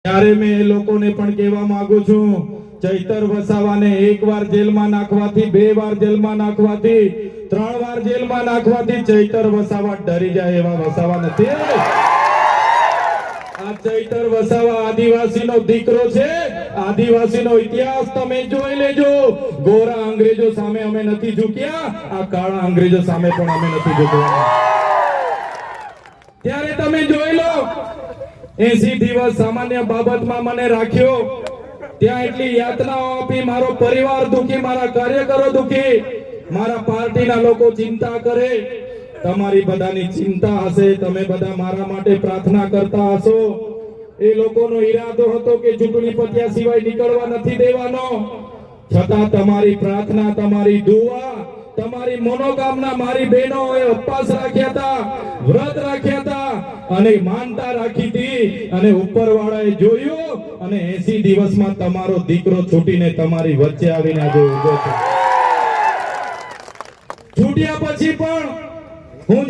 ત્યારે મેં એ લોકોને પણ કહેવા માંગુ છું, ચૈતર વસાવાને એકવાર જેલમાં નાખવાથી, 2 વાર જેલમાં નાખવાથી, 3 વાર જેલમાં નાખવાથી ચૈતર વસાવા ડરી જાય એવા વસાવા નથી. આ ચૈતર વસાવા આદિવાસીનો દીકરો છે. આદિવાસીનો ઇતિહાસ તમે જોઈ લેજો. ગોરા અંગ્રેજો સામે અમે નથી ઝૂક્યા, આ કાળા અંગ્રેજો સામે પણ અમે નથી ઝૂકવાના. ત્યારે તમે જોઈ લો, 80 દિવસ સામાન્ય બાબતમાં મને રાખ્યો, ત્યાં એટલી યાતનાઓ આપી, મારો પરિવાર દુખી, મારા કાર્યકરો દુખી, મારા પાર્ટીના લોકો ચિંતા કરે. તમારી બધાની ચિંતા હશે, તમે બધા મારા માટે પ્રાર્થના કરતા હશો. એ લોકોનો ઈરાદો હતો કે ચૂંટણી પત્યા સિવાય નીકળવા નથી દેવાનો. છતાં તમારી પ્રાર્થના, તમારી દુઆ, તમારી મનોકામના મારી બહેનોએ ઉપવાસ રાખ્યા હતા, વ્રત રાખ્યા હતા અને માનતા રાખી હતી, અને ઉપરવાળાએ જોયું અને 80 દિવસમાં તમારો દીકરો છૂટીને તમારી વચ્ચે આવીને આજે ઉભો છે. છૂટ્યા પછી પણ હું